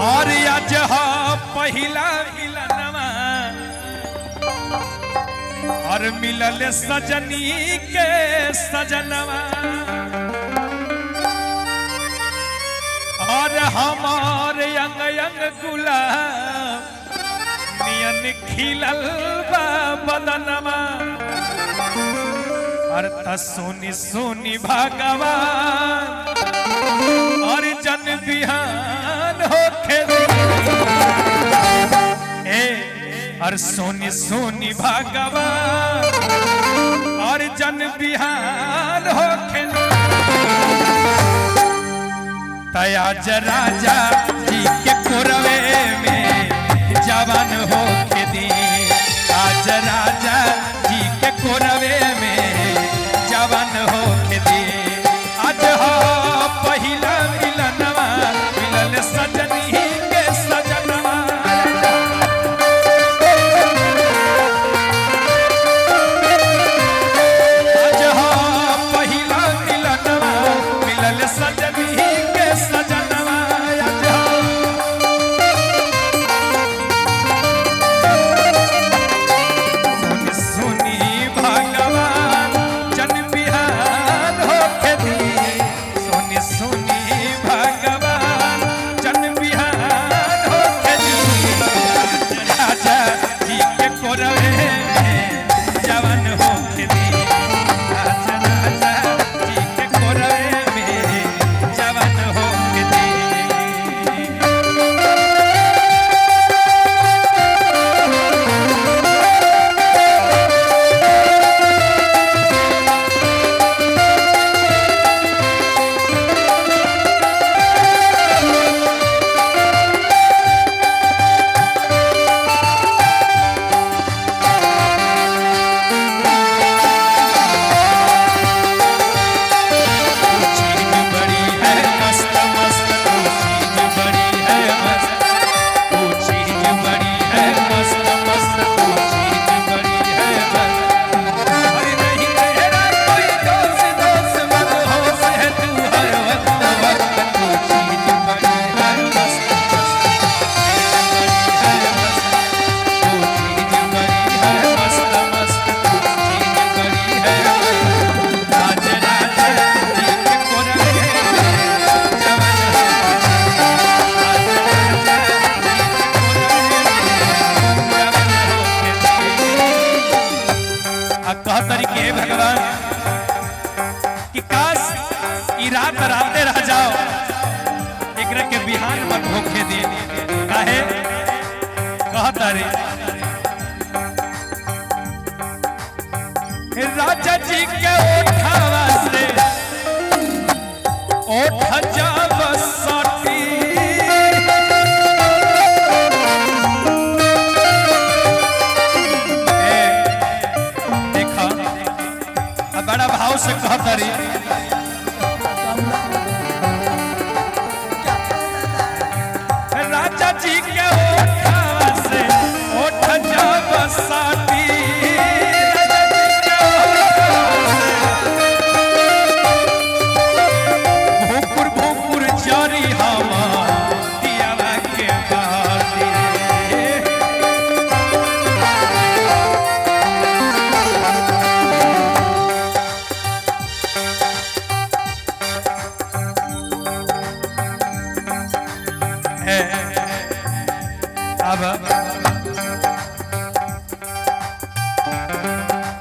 और आज पहिला मिलनवा और मिलल सजनी के सजनवा और हमारे अंग अंग गुलाब नियन खिलल बा बदनवा और सोनी सोनी भगवान और जन बिहान होखे और सोनी सोनी भगवान और जन बिहान होखे तयाज राजा जी के कोरवे में जवान होके दी आज राजा जी के कोरवे में जवान होके दी आज हो पहिला मिलनवा मिलल सजनी के सजनवा आज हो पहिला मिलनवा मिलल सजनी के सजनवा आज हो सोनी भगवान जन बिहान होके दी सोनी सोनी भगवान जन बिहान होके दी राजा जी के कोरवे में जवान होके दी राजा जी के कोरवे में जवान होके दी चीज बड़ी है मस्त मस्त चीज बड़ी है मस्त वो चीज बड़ी है मस्त मस्त चीज बड़ी है मस्त अरे नहीं तेरा कोई दोस्त मत हो है तू हर वक्त वक्त वो चीज बड़ी है मस्त मस्त वो चीज बड़ी है मस्त मस्त चीज बड़ी है आज राजा जी के कोरवे में जवान तरीके भगवान कि काश ई रात राते रह जाओ एकरा के बिहान मत होखे दे काहे कहतारी राजा जी के ओठवा से ओठ जाब सटी देखा बड़ा भाव से कहतारी राजा जी के ओठवा से ओठ जाब सटी राजा जी के ओठवा से भूपुर भूपुर जारी हवा दियावा के बाती अब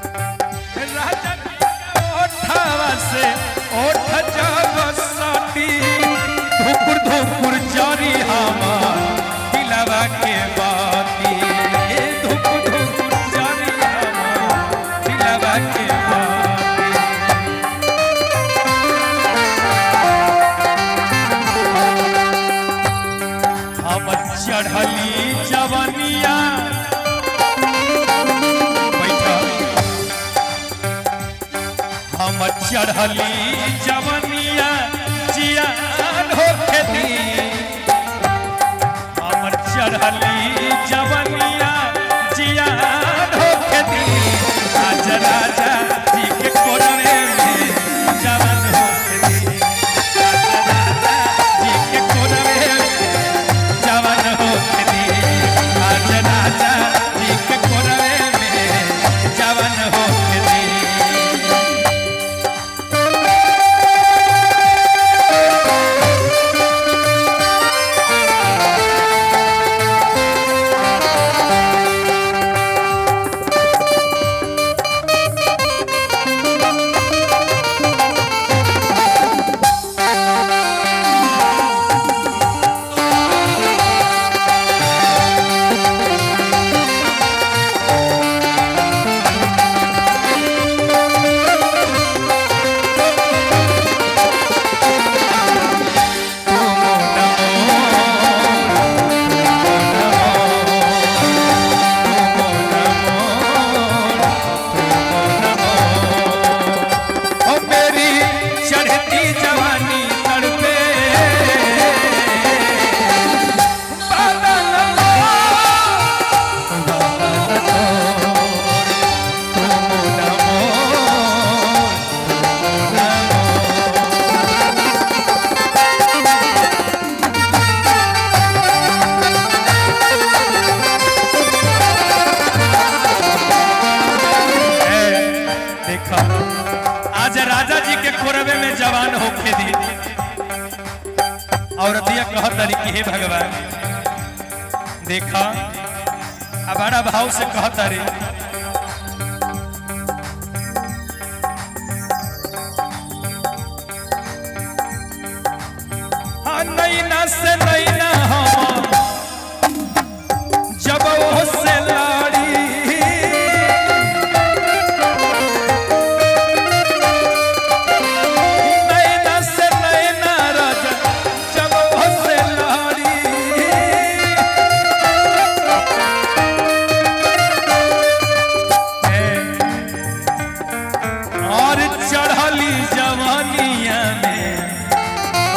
राजा जी के ओठवा से ओठ जाब सटी धुपुर धुपुर जारी हमार दिलवा के बाती धुपुर धुपुर जारी हमार दिलवा के बाती हम चढ़ली जवनिया बैठा हम चढ़ली जवनिया जियान होके दी हम चढ़ली जवनिया जियान होके दी आज राजा जी के कोरवे में जवान होके दी आज राजा जी के कोरवे में औरतिया कहत तारी कि हे भगवान देखा बड़ा भाव से कहत तारी नैना से नैना हम जब वो से लड़ी नैना से नैना राजा जब वो से लड़ी और चढ़ली जवानिया में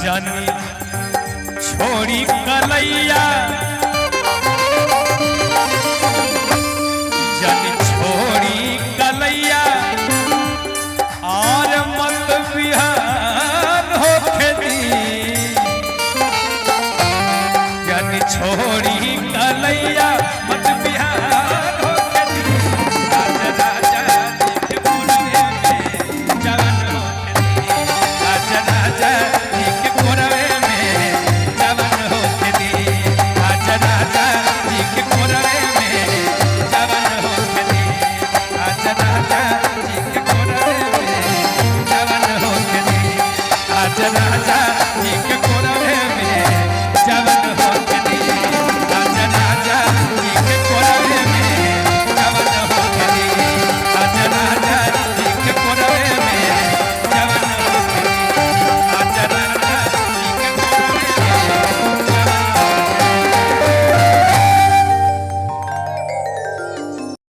जानी छोड़ी कलैया जानी छोड़ी कलैया और मत बिहान होके दी जानी छोड़ी कलैया मत बिहान होके दी राजा राजा जी के कोरवे में जवान होके दी राजा राजा राजा जी के